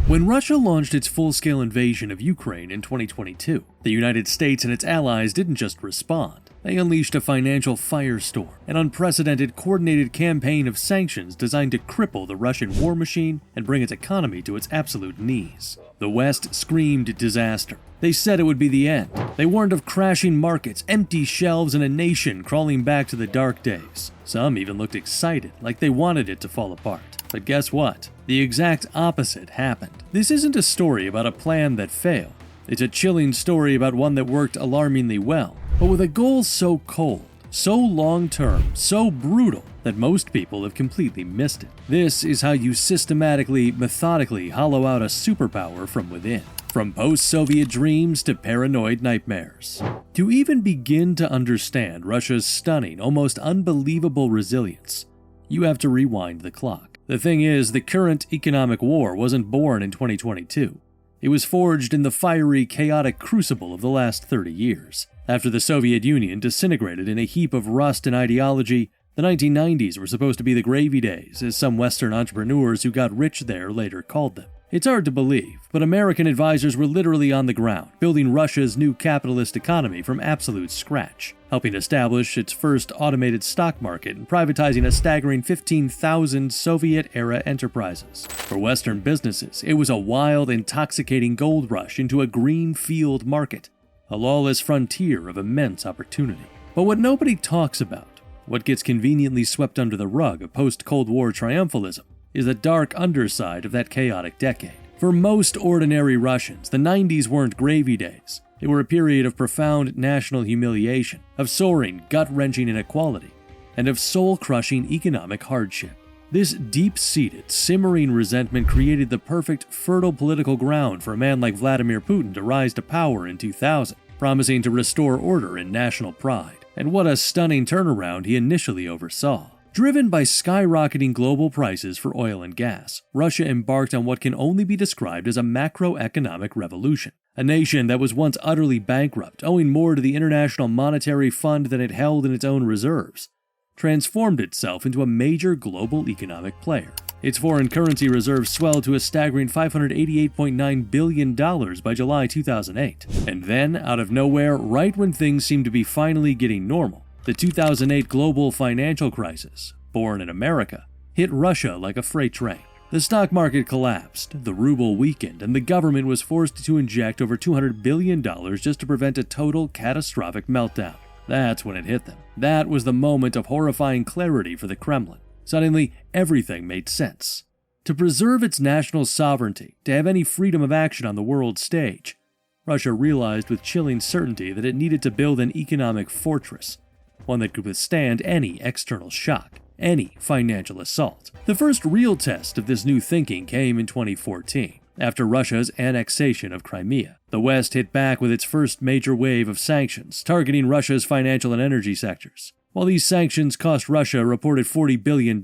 When Russia launched its full-scale invasion of Ukraine in 2022, the United States and its allies didn't just respond. They unleashed a financial firestorm, an unprecedented coordinated campaign of sanctions designed to cripple the Russian war machine and bring its economy to its absolute knees. The West screamed disaster. They said it would be the end. They warned of crashing markets, empty shelves, and a nation crawling back to the dark days. Some even looked excited, like they wanted it to fall apart. But guess what? The exact opposite happened. This isn't a story about a plan that failed. It's a chilling story about one that worked alarmingly well, but with a goal so cold, so long-term, so brutal, that most people have completely missed it. This is how you systematically, methodically hollow out a superpower from within. From post-Soviet dreams to paranoid nightmares. To even begin to understand Russia's stunning, almost unbelievable resilience, you have to rewind the clock. The thing is, the current economic war wasn't born in 2022. It was forged in the fiery, chaotic crucible of the last 30 years. After the Soviet Union disintegrated in a heap of rust and ideology, the 1990s were supposed to be the gravy days, as some Western entrepreneurs who got rich there later called them. It's hard to believe, but American advisors were literally on the ground, building Russia's new capitalist economy from absolute scratch, helping establish its first automated stock market and privatizing a staggering 15,000 Soviet-era enterprises. For Western businesses, it was a wild, intoxicating gold rush into a green field market, a lawless frontier of immense opportunity. But what nobody talks about, what gets conveniently swept under the rug of post-Cold War triumphalism, is the dark underside of that chaotic decade. For most ordinary Russians, the 90s weren't gravy days. They were a period of profound national humiliation, of soaring, gut-wrenching inequality, and of soul-crushing economic hardship. This deep-seated, simmering resentment created the perfect, fertile political ground for a man like Vladimir Putin to rise to power in 2000, promising to restore order and national pride. And what a stunning turnaround he initially oversaw. Driven by skyrocketing global prices for oil and gas, Russia embarked on what can only be described as a macroeconomic revolution. A nation that was once utterly bankrupt, owing more to the International Monetary Fund than it held in its own reserves, transformed itself into a major global economic player. Its foreign currency reserves swelled to a staggering $588.9 billion by July 2008. And then, out of nowhere, right when things seemed to be finally getting normal, the 2008 global financial crisis, born in America, hit Russia like a freight train. The stock market collapsed, the ruble weakened, and the government was forced to inject over $200 billion just to prevent a total catastrophic meltdown. That's when it hit them. That was the moment of horrifying clarity for the Kremlin. Suddenly, everything made sense. To preserve its national sovereignty, to have any freedom of action on the world stage, Russia realized with chilling certainty that it needed to build an economic fortress, one that could withstand any external shock, any financial assault. The first real test of this new thinking came in 2014, after Russia's annexation of Crimea. The West hit back with its first major wave of sanctions, targeting Russia's financial and energy sectors. While these sanctions cost Russia a reported $40 billion,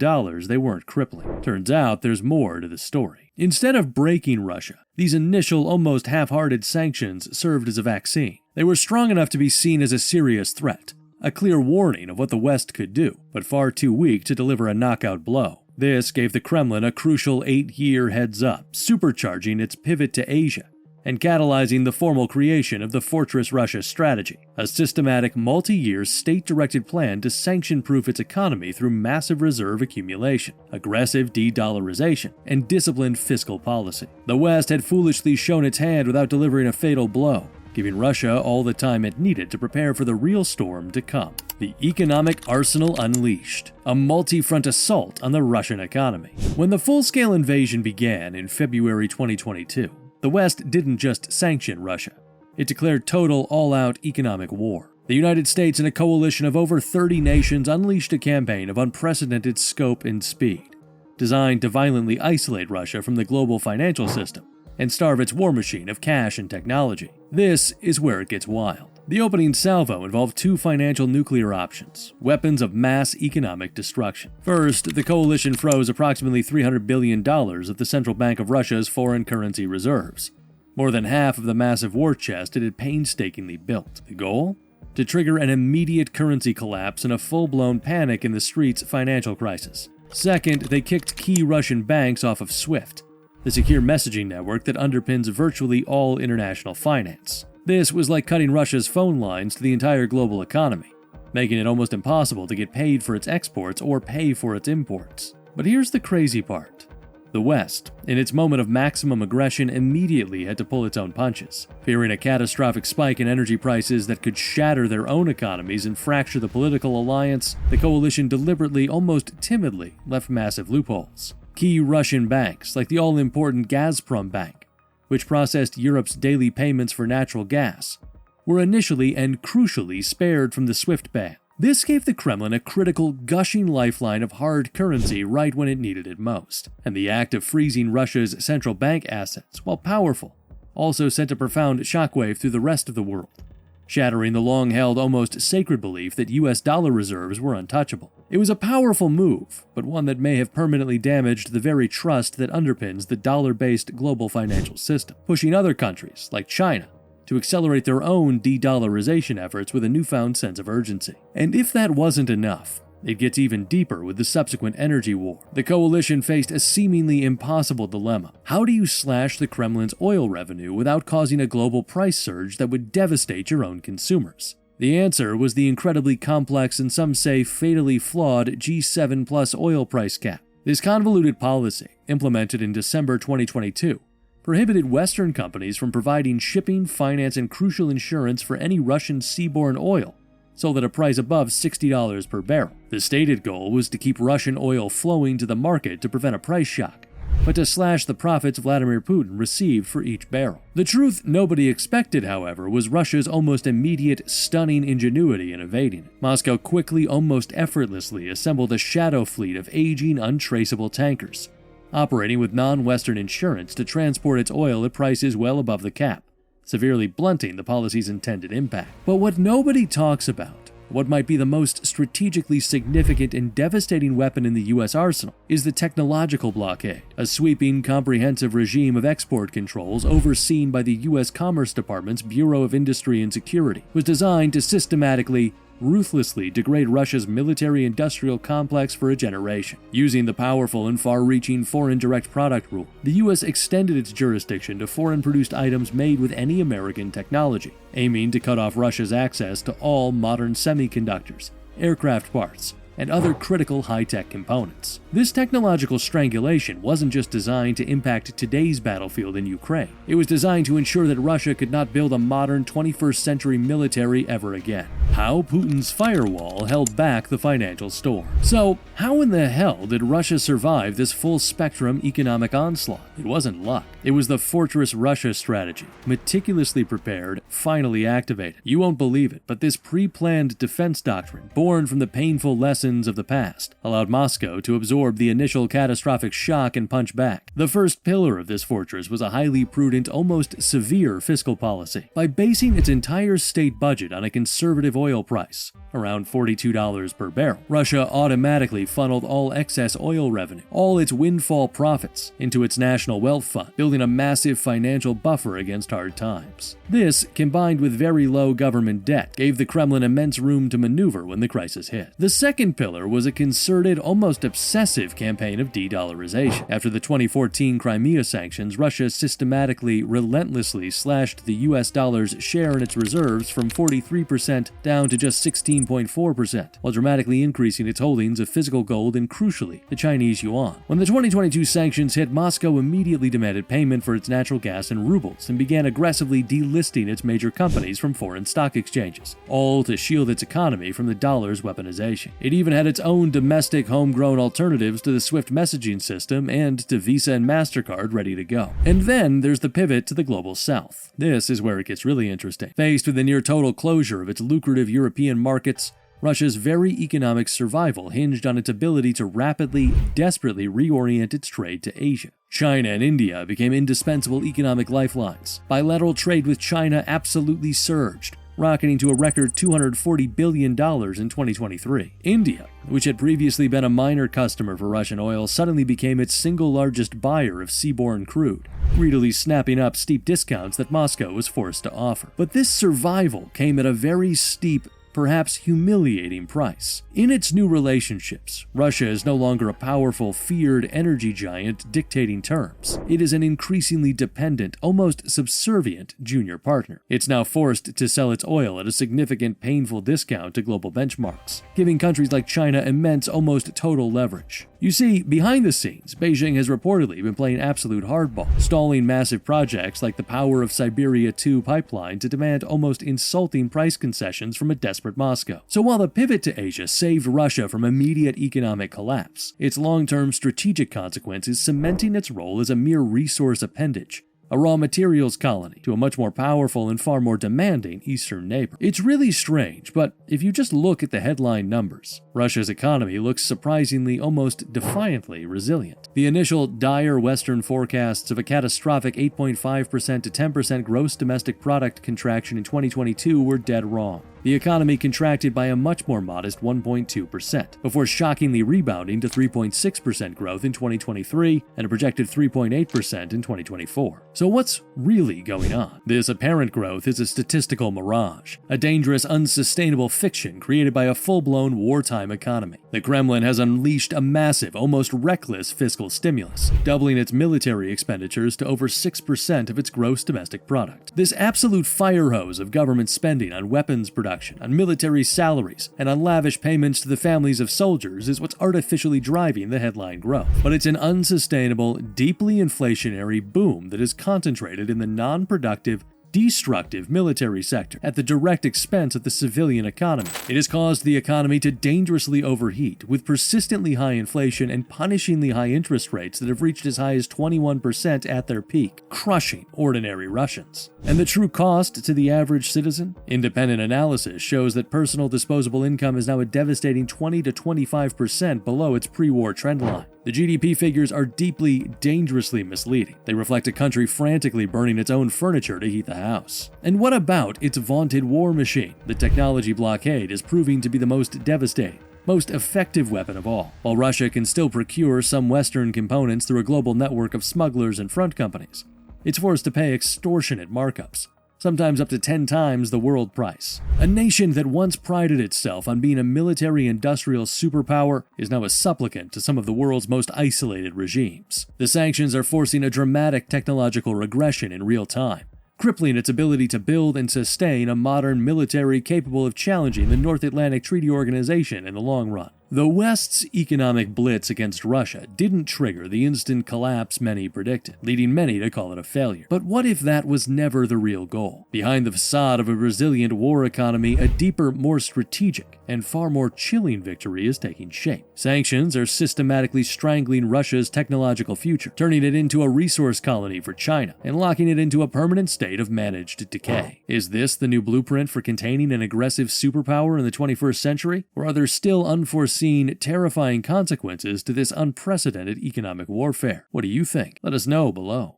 they weren't crippling. Turns out there's more to the story. Instead of breaking Russia, these initial, almost half-hearted sanctions served as a vaccine. They were strong enough to be seen as a serious threat, a clear warning of what the West could do, but far too weak to deliver a knockout blow. This gave the Kremlin a crucial 8-year heads-up, supercharging its pivot to Asia and catalyzing the formal creation of the Fortress Russia strategy, a systematic, multi-year, state-directed plan to sanction-proof its economy through massive reserve accumulation, aggressive de-dollarization, and disciplined fiscal policy. The West had foolishly shown its hand without delivering a fatal blow, giving Russia all the time it needed to prepare for the real storm to come. The economic arsenal unleashed, a multi-front assault on the Russian economy. When the full-scale invasion began in February 2022, the West didn't just sanction Russia. It declared total, all-out economic war. The United States and a coalition of over 30 nations unleashed a campaign of unprecedented scope and speed, designed to violently isolate Russia from the global financial system and starve its war machine of cash and technology. This is where it gets wild. The opening salvo involved two financial nuclear options, weapons of mass economic destruction. First, the coalition froze approximately $300 billion of the Central Bank of Russia's foreign currency reserves, more than half of the massive war chest it had painstakingly built. The goal? To trigger an immediate currency collapse and a full-blown panic in the streets financial crisis. Second, they kicked key Russian banks off of SWIFT, the secure messaging network that underpins virtually all international finance. This was like cutting Russia's phone lines to the entire global economy, making it almost impossible to get paid for its exports or pay for its imports. But here's the crazy part. The West, in its moment of maximum aggression, immediately had to pull its own punches. Fearing a catastrophic spike in energy prices that could shatter their own economies and fracture the political alliance, the coalition deliberately, almost timidly, left massive loopholes. Key Russian banks, like the all-important Gazprom Bank, which processed Europe's daily payments for natural gas, were initially and crucially spared from the SWIFT ban. This gave the Kremlin a critical, gushing lifeline of hard currency right when it needed it most. And the act of freezing Russia's central bank assets, while powerful, also sent a profound shockwave through the rest of the world, shattering the long-held, almost sacred belief that US dollar reserves were untouchable. It was a powerful move, but one that may have permanently damaged the very trust that underpins the dollar-based global financial system, pushing other countries, like China, to accelerate their own de-dollarization efforts with a newfound sense of urgency. And if that wasn't enough, it gets even deeper with the subsequent energy war. The coalition faced a seemingly impossible dilemma. How do you slash the Kremlin's oil revenue without causing a global price surge that would devastate your own consumers? The answer was the incredibly complex and some say fatally flawed G7 plus oil price cap. This convoluted policy, implemented in December 2022, prohibited Western companies from providing shipping, finance, and crucial insurance for any Russian seaborne oil sold at a price above $60 per barrel. The stated goal was to keep Russian oil flowing to the market to prevent a price shock, but to slash the profits Vladimir Putin received for each barrel. The truth nobody expected, however, was Russia's almost immediate, stunning ingenuity in evading it. Moscow quickly, almost effortlessly, assembled a shadow fleet of aging, untraceable tankers, operating with non-Western insurance to transport its oil at prices well above the cap, severely blunting the policy's intended impact. But what nobody talks about, what might be the most strategically significant and devastating weapon in the U.S. arsenal, is the technological blockade. A sweeping, comprehensive regime of export controls overseen by the U.S. Commerce Department's Bureau of Industry and Security was designed to systematically, ruthlessly degrade Russia's military-industrial complex for a generation. Using the powerful and far-reaching foreign direct product rule, the U.S. extended its jurisdiction to foreign-produced items made with any American technology, aiming to cut off Russia's access to all modern semiconductors, aircraft parts, and other critical high-tech components. This technological strangulation wasn't just designed to impact today's battlefield in Ukraine. It was designed to ensure that Russia could not build a modern 21st century military ever again. How Putin's firewall held back the financial storm. So, how in the hell did Russia survive this full-spectrum economic onslaught? It wasn't luck. It was the Fortress Russia strategy, meticulously prepared, finally activated. You won't believe it, but this pre-planned defense doctrine, born from the painful lessons of the past, allowed Moscow to absorb the initial catastrophic shock and punch back. The first pillar of this fortress was a highly prudent, almost severe fiscal policy. By basing its entire state budget on a conservative oil price, around $42 per barrel, Russia automatically funneled all excess oil revenue, all its windfall profits, into its national wealth fund, building a massive financial buffer against hard times. This, combined with very low government debt, gave the Kremlin immense room to maneuver when the crisis hit. The second pillar was a concerted, almost obsessive campaign of de-dollarization. After the 2014 Crimea sanctions, Russia systematically, relentlessly slashed the US dollar's share in its reserves from 43% down to just 16.4%, while dramatically increasing its holdings of physical gold and, crucially, the Chinese yuan. When the 2022 sanctions hit, Moscow immediately demanded payment for its natural gas in rubles and began aggressively delisting its major companies from foreign stock exchanges, all to shield its economy from the dollar's weaponization. It even had its own domestic homegrown alternatives to the SWIFT messaging system and to Visa and MasterCard ready to go. And then there's the pivot to the global south. This is where it gets really interesting. Faced with the near total closure of its lucrative European markets, Russia's very economic survival hinged on its ability to rapidly, desperately reorient its trade to Asia. China and India became indispensable economic lifelines. Bilateral trade with China absolutely surged, rocketing to a record $240 billion in 2023. India, which had previously been a minor customer for Russian oil, suddenly became its single largest buyer of seaborne crude, greedily snapping up steep discounts that Moscow was forced to offer. But this survival came at a very steep, perhaps humiliating price. In its new relationships, Russia is no longer a powerful, feared energy giant dictating terms. It is an increasingly dependent, almost subservient junior partner. It's now forced to sell its oil at a significant, painful discount to global benchmarks, giving countries like China immense, almost total leverage. You see, behind the scenes, Beijing has reportedly been playing absolute hardball, stalling massive projects like the Power of Siberia 2 pipeline to demand almost insulting price concessions from a desperate Moscow. So while the pivot to Asia saved Russia from immediate economic collapse, its long-term strategic consequences cementing its role as a mere resource appendage, a raw materials colony to a much more powerful and far more demanding eastern neighbor. It's really strange, but if you just look at the headline numbers, Russia's economy looks surprisingly, almost defiantly resilient. The initial dire Western forecasts of a catastrophic 8.5% to 10% gross domestic product contraction in 2022 were dead wrong. The economy contracted by a much more modest 1.2%, before shockingly rebounding to 3.6% growth in 2023 and a projected 3.8% in 2024. So what's really going on? This apparent growth is a statistical mirage, a dangerous, unsustainable fiction created by a full-blown wartime economy. The Kremlin has unleashed a massive, almost reckless fiscal stimulus, doubling its military expenditures to over 6% of its gross domestic product. This absolute fire hose of government spending on weapons production, on military salaries, and on lavish payments to the families of soldiers is what's artificially driving the headline growth. But it's an unsustainable, deeply inflationary boom that is concentrated in the non-productive, destructive military sector at the direct expense of the civilian economy. It has caused the economy to dangerously overheat, with persistently high inflation and punishingly high interest rates that have reached as high as 21% at their peak, crushing ordinary Russians. And the true cost to the average citizen? Independent analysis shows that personal disposable income is now a devastating 20 to 25% below its pre-war trend line. The GDP figures are deeply, dangerously misleading. They reflect a country frantically burning its own furniture to heat the house. And what about its vaunted war machine? The technology blockade is proving to be the most devastating, most effective weapon of all. While Russia can still procure some Western components through a global network of smugglers and front companies, it's forced to pay extortionate markups, sometimes up to 10 times the world price. A nation that once prided itself on being a military-industrial superpower is now a supplicant to some of the world's most isolated regimes. The sanctions are forcing a dramatic technological regression in real time, crippling its ability to build and sustain a modern military capable of challenging the North Atlantic Treaty Organization in the long run. The West's economic blitz against Russia didn't trigger the instant collapse many predicted, leading many to call it a failure. But what if that was never the real goal? Behind the facade of a resilient war economy, a deeper, more strategic, and far more chilling victory is taking shape. Sanctions are systematically strangling Russia's technological future, turning it into a resource colony for China, and locking it into a permanent state of managed decay. Is this the new blueprint for containing an aggressive superpower in the 21st century? Or are there still unforeseen, terrifying consequences to this unprecedented economic warfare? What do you think? Let us know below.